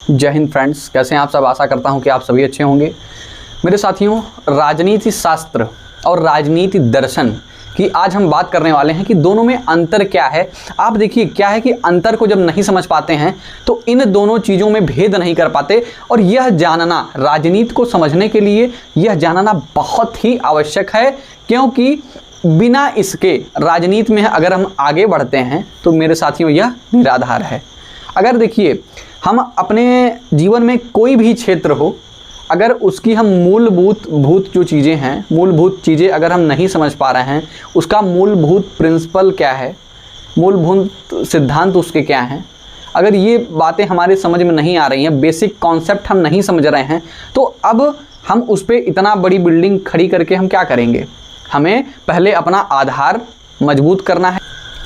जय हिंद फ्रेंड्स, कैसे हैं आप सब। आशा करता हूं कि आप सभी अच्छे होंगे। मेरे साथियों, राजनीति शास्त्र और राजनीति दर्शन की आज हम बात करने वाले हैं कि दोनों में अंतर क्या है। आप देखिए क्या है कि अंतर को जब नहीं समझ पाते हैं तो इन दोनों चीज़ों में भेद नहीं कर पाते, और यह जानना राजनीति को समझने के लिए यह जानना बहुत ही आवश्यक है, क्योंकि बिना इसके राजनीति में अगर हम आगे बढ़ते हैं तो मेरे साथियों यह निराधार है। अगर देखिए हम अपने जीवन में कोई भी क्षेत्र हो, अगर उसकी हम मूलभूत जो चीज़ें हैं, मूलभूत चीज़ें अगर हम नहीं समझ पा रहे हैं, उसका मूलभूत प्रिंसिपल क्या है, मूलभूत सिद्धांत उसके क्या हैं, अगर ये बातें हमारे समझ में नहीं आ रही हैं, बेसिक कॉन्सेप्ट हम नहीं समझ रहे हैं, तो अब हम उस पर इतना बड़ी बिल्डिंग खड़ी करके हम क्या करेंगे। हमें पहले अपना आधार मजबूत करना है।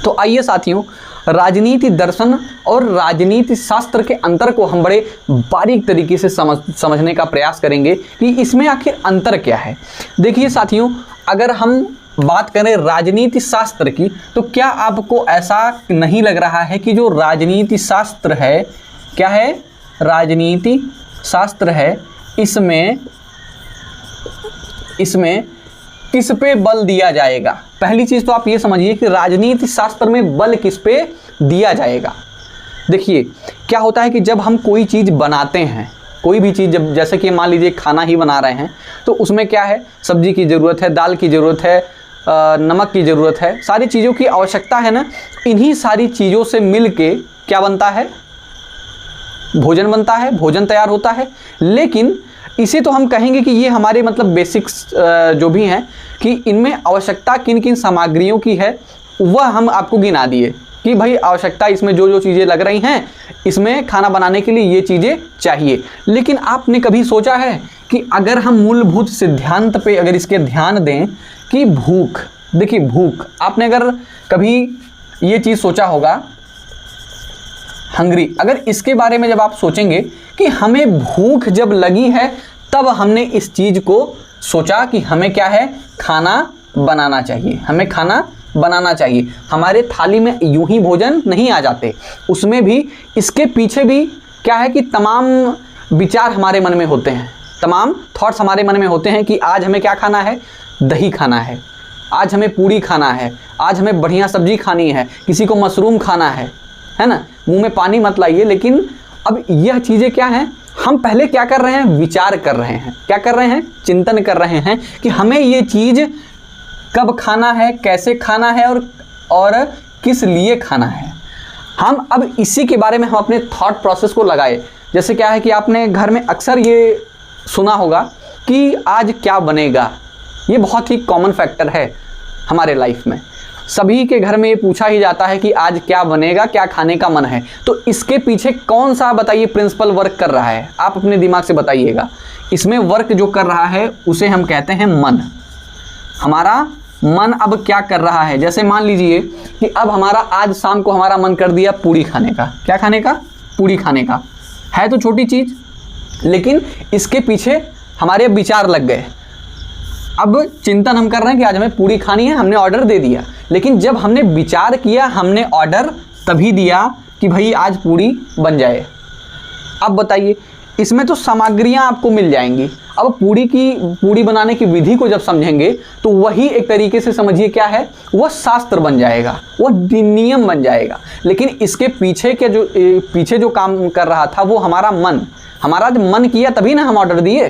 तो आइए साथियों, राजनीति दर्शन और राजनीति शास्त्र के अंतर को हम बड़े बारीक तरीके से समझने का प्रयास करेंगे कि इसमें आखिर अंतर क्या है। देखिए साथियों, अगर हम बात करें राजनीति शास्त्र की, तो क्या आपको ऐसा नहीं लग रहा है कि जो राजनीति शास्त्र है, क्या है, राजनीति शास्त्र है, इसमें किस पे बल दिया जाएगा। पहली चीज़ तो आप ये समझिए कि राजनीति शास्त्र में बल किस पे दिया जाएगा। देखिए क्या होता है कि जब हम कोई चीज़ बनाते हैं, कोई भी चीज़, जब जैसे कि मान लीजिए खाना ही बना रहे हैं, तो उसमें क्या है, सब्जी की ज़रूरत है, दाल की ज़रूरत है, नमक की ज़रूरत है, सारी चीज़ों की आवश्यकता है ना। इन्हीं सारी चीज़ों से मिल के क्या बनता है, भोजन बनता है, भोजन तैयार होता है। लेकिन इसे तो हम कहेंगे कि ये हमारे मतलब बेसिक्स जो भी हैं कि इनमें आवश्यकता किन किन सामग्रियों की है, वह हम आपको गिना दिए कि भाई आवश्यकता इसमें जो जो चीज़ें लग रही हैं, इसमें खाना बनाने के लिए ये चीज़ें चाहिए। लेकिन आपने कभी सोचा है कि अगर हम मूलभूत सिद्धांत पे अगर इसके ध्यान दें कि भूख, देखिए भूख, आपने अगर कभी ये चीज़ सोचा होगा, हंग्री, अगर इसके बारे में जब आप सोचेंगे कि हमें भूख जब लगी है, तब हमने इस चीज़ को सोचा कि हमें क्या है, खाना बनाना चाहिए, हमें खाना बनाना चाहिए। हमारे थाली में यूं ही भोजन नहीं आ जाते, उसमें भी इसके पीछे भी क्या है कि तमाम विचार हमारे मन में होते हैं, तमाम थॉट्स हमारे मन में होते हैं कि आज हमें क्या खाना है, दही खाना है, आज हमें पूड़ी खाना है, आज हमें बढ़िया सब्जी खानी है, किसी को मशरूम खाना है ना। मुंह में पानी मत लाइए। लेकिन अब यह चीज़ें क्या हैं, हम पहले क्या कर रहे हैं, विचार कर रहे हैं, क्या कर रहे हैं, चिंतन कर रहे हैं कि हमें ये चीज़ कब खाना है, कैसे खाना है और किस लिए खाना है। हम अब इसी के बारे में हम अपने थॉट प्रोसेस को लगाए। जैसे क्या है कि आपने घर में अक्सर ये सुना होगा कि आज क्या बनेगा। ये बहुत ही कॉमन फैक्टर है हमारे लाइफ में। सभी के घर में ये पूछा ही जाता है कि आज क्या बनेगा, क्या खाने का मन है। तो इसके पीछे कौन सा बताइए प्रिंसिपल वर्क कर रहा है, आप अपने दिमाग से बताइएगा। इसमें वर्क जो कर रहा है उसे हम कहते हैं मन। हमारा मन अब क्या कर रहा है, जैसे मान लीजिए कि अब हमारा आज शाम को हमारा मन कर दिया पूड़ी खाने का। क्या खाने का, पूड़ी खाने का। है तो छोटी चीज़, लेकिन इसके पीछे हमारे विचार लग गए। अब चिंतन हम कर रहे हैं कि आज हमें पूड़ी खानी है, हमने ऑर्डर दे दिया। लेकिन जब हमने विचार किया, हमने ऑर्डर तभी दिया कि भाई आज पूड़ी बन जाए। अब बताइए, इसमें तो सामग्रियां आपको मिल जाएंगी। अब पूड़ी बनाने की विधि को जब समझेंगे तो वही एक तरीके से समझिए क्या है, वह शास्त्र बन जाएगा, वह नियम बन जाएगा। लेकिन इसके पीछे जो काम कर रहा था वो हमारा मन। हमारा जब मन किया तभी ना हम ऑर्डर दिए।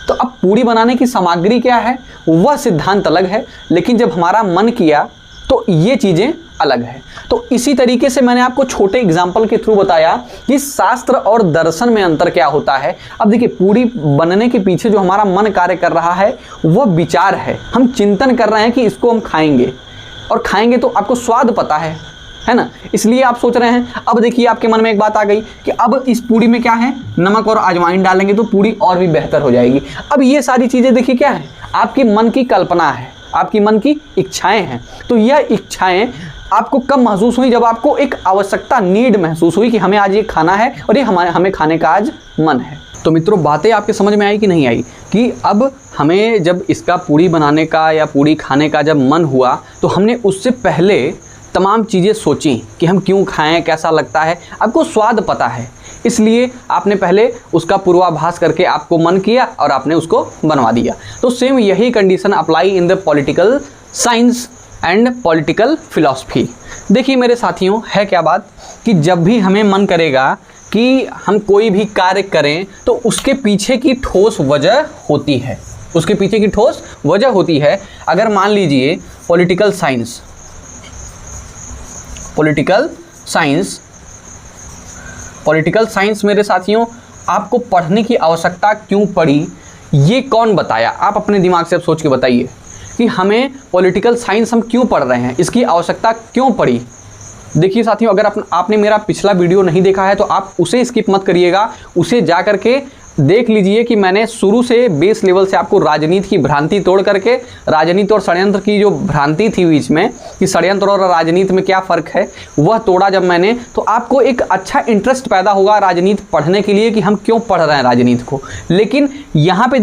तो अब पूड़ी बनाने की सामग्री क्या है, वह सिद्धांत अलग है, लेकिन जब हमारा मन किया तो ये चीज़ें अलग है। तो इसी तरीके से मैंने आपको छोटे एग्जाम्पल के थ्रू बताया कि शास्त्र और दर्शन में अंतर क्या होता है। अब देखिए, पूड़ी बनने के पीछे जो हमारा मन कार्य कर रहा है वह विचार है। हम चिंतन कर रहे हैं कि इसको हम खाएंगे, और खाएंगे तो आपको स्वाद पता है ना, इसलिए आप सोच रहे हैं। अब देखिए आपके मन में एक बात आ गई कि अब इस पूड़ी में क्या है, नमक और अजवाइन डालेंगे तो पूड़ी और भी बेहतर हो जाएगी। अब ये सारी चीज़ें देखिए क्या है, आपके मन की कल्पना है, आपकी मन की इच्छाएं हैं। तो यह इच्छाएं आपको कब महसूस हुई, जब आपको एक आवश्यकता, नीड महसूस हुई कि हमें आज ये खाना है और ये हमें खाने का आज मन है। तो मित्रों, बातें आपके समझ में आई कि नहीं आई कि अब हमें जब इसका पूड़ी बनाने का या पूड़ी खाने का जब मन हुआ तो हमने उससे पहले तमाम चीज़ें सोची कि हम क्यों खाएं, कैसा लगता है। आपको स्वाद पता है, इसलिए आपने पहले उसका पूर्वाभास करके आपको मन किया और आपने उसको बनवा दिया। तो सेम यही condition apply in the political science and political philosophy. देखिए मेरे साथियों, है क्या बात कि जब भी हमें मन करेगा कि हम कोई भी कार्य करें तो उसके पीछे की ठोस वजह होती है, उसके पीछे की ठोस वजह होती है। अगर मान लीजिए पॉलिटिकल साइंस मेरे साथियों, आपको पढ़ने की आवश्यकता क्यों पड़ी, ये कौन बताया? आप अपने दिमाग से अब सोच के बताइए कि हमें पॉलिटिकल साइंस हम क्यों पढ़ रहे हैं, इसकी आवश्यकता क्यों पड़ी। देखिए साथियों, अगर आपने मेरा पिछला वीडियो नहीं देखा है तो आप उसे स्किप मत करिएगा, उसे जा करके देख लीजिए कि मैंने शुरू से बेस लेवल से आपको राजनीति की भ्रांति तोड़ करके, राजनीति और षड्यंत्र की जो भ्रांति थी बीच में कि षड्यंत्र और राजनीति में क्या फ़र्क है, वह तोड़ा जब मैंने, तो आपको एक अच्छा इंटरेस्ट पैदा होगा राजनीति पढ़ने के लिए कि हम क्यों पढ़ रहे हैं राजनीति को। लेकिन यहाँ पे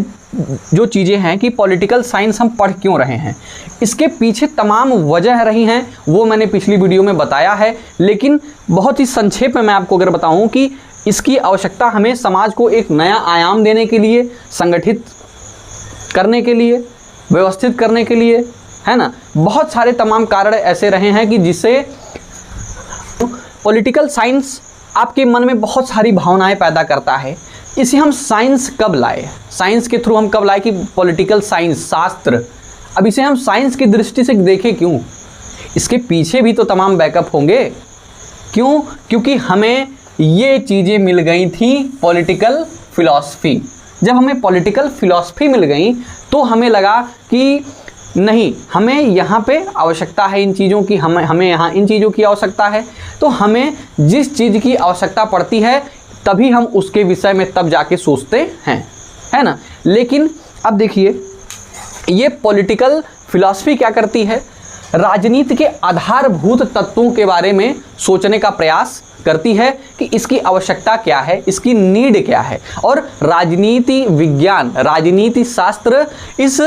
जो चीज़ें हैं कि पॉलिटिकल साइंस हम पढ़ क्यों रहे हैं, इसके पीछे तमाम वजह रही हैं, वो मैंने पिछली वीडियो में बताया है। लेकिन बहुत ही संक्षेप में मैं आपको अगर बताऊं कि इसकी आवश्यकता हमें समाज को एक नया आयाम देने के लिए, संगठित करने के लिए, व्यवस्थित करने के लिए, है ना, बहुत सारे तमाम कारण ऐसे रहे हैं कि जिससे पॉलिटिकल साइंस आपके मन में बहुत सारी भावनाएं पैदा करता है। इसे हम साइंस कब लाए, साइंस के थ्रू हम कब लाए कि पॉलिटिकल साइंस शास्त्र, अब इसे हम साइंस की दृष्टि से देखें क्यों, इसके पीछे भी तो तमाम बैकअप होंगे। क्यों? क्योंकि हमें ये चीज़ें मिल गई थी पॉलिटिकल फिलॉसफी। जब हमें पॉलिटिकल फिलॉसफी मिल गई तो हमें लगा कि नहीं, हमें यहाँ पे आवश्यकता है इन चीज़ों की, हमें यहाँ इन चीज़ों की आवश्यकता है। तो हमें जिस चीज़ की आवश्यकता पड़ती है तभी हम उसके विषय में तब जाके सोचते हैं, है ना। लेकिन अब देखिए, ये पॉलिटिकल फिलॉसफी क्या करती है, राजनीति के आधारभूत तत्वों के बारे में सोचने का प्रयास करती है कि इसकी आवश्यकता क्या है, इसकी नीड क्या है। और राजनीति विज्ञान, राजनीति शास्त्र इस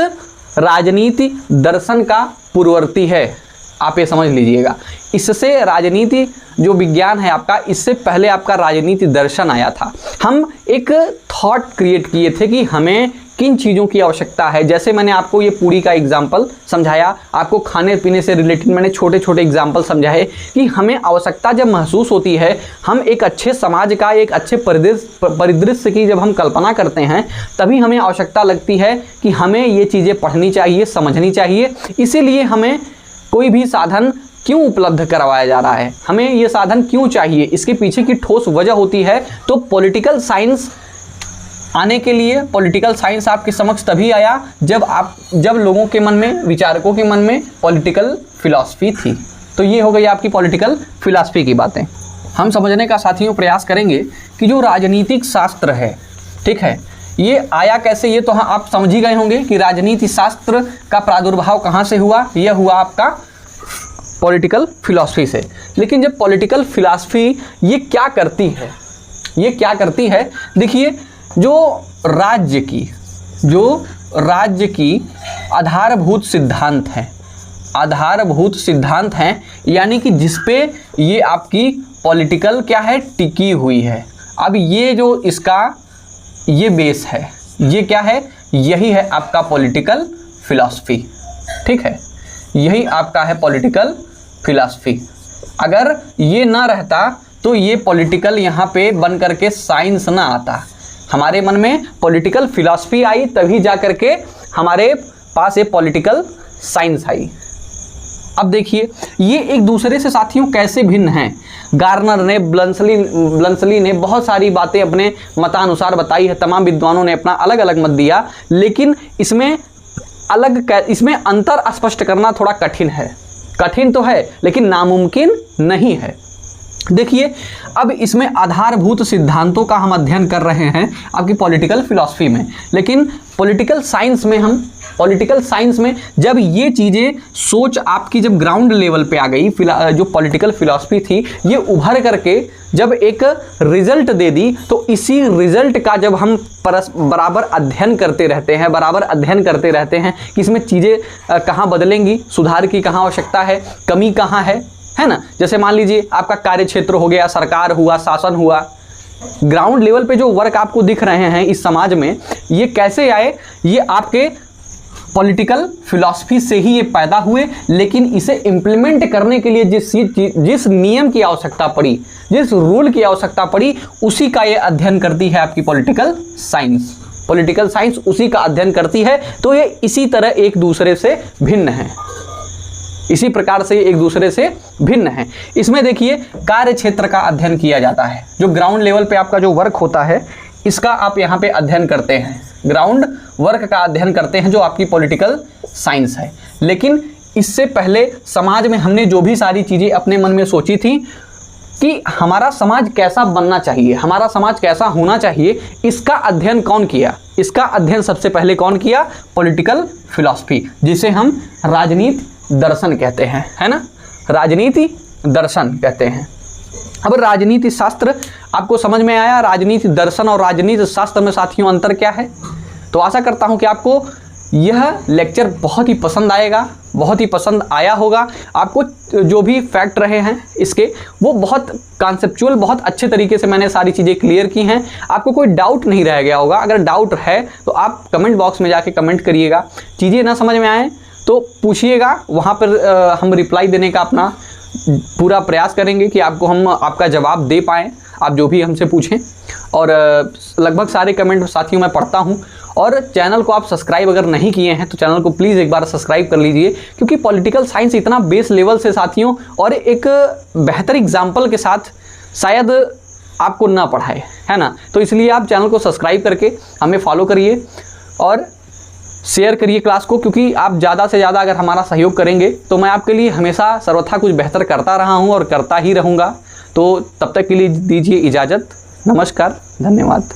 राजनीति दर्शन का पूर्ववर्ती है, आप ये समझ लीजिएगा। इससे राजनीति जो विज्ञान है आपका, इससे पहले आपका राजनीति दर्शन आया था। हम एक थॉट क्रिएट किए थे कि हमें किन चीज़ों की आवश्यकता है। जैसे मैंने आपको ये पूरी का एग्जाम्पल समझाया, आपको खाने पीने से रिलेटेड मैंने छोटे छोटे एग्जाम्पल समझाए कि हमें आवश्यकता जब महसूस होती है, हम एक अच्छे समाज का, एक अच्छे परिदृश्य की जब हम कल्पना करते हैं, तभी हमें आवश्यकता लगती है कि हमें ये चीज़ें पढ़नी चाहिए, समझनी चाहिए। इसीलिए हमें कोई भी साधन क्यों उपलब्ध करवाया जा रहा है, हमें ये साधन क्यों चाहिए, इसके पीछे की ठोस वजह होती है। तो पॉलिटिकल साइंस आने के लिए, पॉलिटिकल साइंस आपके समक्ष तभी आया जब लोगों के मन में, विचारकों के मन में पॉलिटिकल फिलॉसफी थी। तो ये हो गई आपकी पॉलिटिकल फिलॉसफी की बातें। हम समझने का साथियों प्रयास करेंगे कि जो राजनीतिक शास्त्र है, ठीक है, ये आया कैसे। ये तो हाँ आप समझ ही गए होंगे कि राजनीति शास्त्र का प्रादुर्भाव कहाँ से हुआ, यह हुआ आपका पॉलिटिकल फिलॉसफी से। लेकिन जब पॉलिटिकल फिलॉसफी ये क्या करती है, ये क्या करती है, देखिए, जो राज्य की आधारभूत सिद्धांत हैं, यानी कि जिस पे ये आपकी पॉलिटिकल क्या है, टिकी हुई है। अब ये जो इसका ये बेस है, ये क्या है, यही है आपका पॉलिटिकल फिलॉसफी, ठीक है, यही आपका है पॉलिटिकल फिलॉसफी। अगर ये ना रहता तो ये पॉलिटिकल यहाँ पे बन करके साइंस ना आता। हमारे मन में पॉलिटिकल फिलॉसफी आई तभी जा करके हमारे पास ये पॉलिटिकल साइंस आई। अब देखिए, ये एक दूसरे से साथियों कैसे भिन्न हैं। गार्नर ने, ब्लंसली ने बहुत सारी बातें अपने मतानुसार बताई है, तमाम विद्वानों ने अपना अलग अलग मत दिया, लेकिन इसमें अंतर स्पष्ट करना थोड़ा कठिन है। कठिन तो है लेकिन नामुमकिन नहीं है। देखिए, अब इसमें आधारभूत सिद्धांतों का हम अध्ययन कर रहे हैं आपकी पॉलिटिकल फिलॉसफी में, लेकिन पॉलिटिकल साइंस में जब ये चीज़ें सोच आपकी जब ग्राउंड लेवल पे आ गई, जो पॉलिटिकल फिलॉसफी थी ये उभर करके जब एक रिजल्ट दे दी, तो इसी रिजल्ट का जब हम बराबर अध्ययन करते रहते हैं कि इसमें चीज़ें कहाँ बदलेंगी, सुधार की कहाँ आवश्यकता है, कमी कहाँ है ना। जैसे मान लीजिए आपका कार्य क्षेत्र हो गया, सरकार हुआ, शासन हुआ, ग्राउंड लेवल पे जो वर्क आपको दिख रहे हैं इस समाज में, ये कैसे आए? ये आपके पॉलिटिकल फिलॉसफी से ही ये पैदा हुए, लेकिन इसे इम्प्लीमेंट करने के लिए जिस नियम की आवश्यकता पड़ी, जिस रूल की आवश्यकता पड़ी, उसी का ये अध्ययन करती है आपकी पॉलिटिकल साइंस। पॉलिटिकल साइंस उसी का अध्ययन करती है। तो ये इसी तरह एक दूसरे से भिन्न है, इसी प्रकार से एक दूसरे से भिन्न है। इसमें देखिए कार्य क्षेत्र का अध्ययन किया जाता है। जो ग्राउंड लेवल पे आपका जो वर्क होता है, इसका आप यहाँ पे अध्ययन करते हैं, ग्राउंड वर्क का अध्ययन करते हैं, जो आपकी पॉलिटिकल साइंस है। लेकिन इससे पहले समाज में हमने जो भी सारी चीज़ें अपने मन में सोची थी कि हमारा समाज कैसा बनना चाहिए, हमारा समाज कैसा होना चाहिए, इसका अध्ययन कौन किया? इसका अध्ययन सबसे पहले कौन किया? पॉलिटिकल फिलॉसफी, जिसे हम राजनीति दर्शन कहते हैं, है ना, राजनीति दर्शन कहते हैं। अब राजनीति शास्त्र आपको समझ में आया। राजनीति दर्शन और राजनीति शास्त्र में साथियों अंतर क्या है? तो आशा करता हूं कि आपको यह लेक्चर बहुत ही पसंद आएगा, बहुत ही पसंद आया होगा। आपको जो भी फैक्ट रहे हैं इसके, वो बहुत कॉन्सेप्चुअल, बहुत अच्छे तरीके से मैंने सारी चीज़ें क्लियर की हैं। आपको कोई डाउट नहीं रह गया होगा। अगर डाउट है तो आप कमेंट बॉक्स में जाके कमेंट करिएगा। चीज़ें ना समझ में आए तो पूछिएगा, वहाँ पर हम रिप्लाई देने का अपना पूरा प्रयास करेंगे कि आपको हम आपका जवाब दे पाएँ, आप जो भी हमसे पूछें। और लगभग सारे कमेंट साथियों मैं पढ़ता हूँ। और चैनल को आप सब्सक्राइब अगर नहीं किए हैं तो चैनल को प्लीज़ एक बार सब्सक्राइब कर लीजिए, क्योंकि पॉलिटिकल साइंस इतना बेस लेवल से साथियों और एक बेहतर एग्जाम्पल के साथ शायद आपको ना पढ़ाए, है ना। तो इसलिए आप चैनल को सब्सक्राइब करके हमें फॉलो करिए और शेयर करिए क्लास को, क्योंकि आप ज़्यादा से ज़्यादा अगर हमारा सहयोग करेंगे तो मैं आपके लिए हमेशा सर्वथा कुछ बेहतर करता रहा हूँ और करता ही रहूँगा। तो तब तक के लिए दीजिए इजाज़त। नमस्कार, धन्यवाद।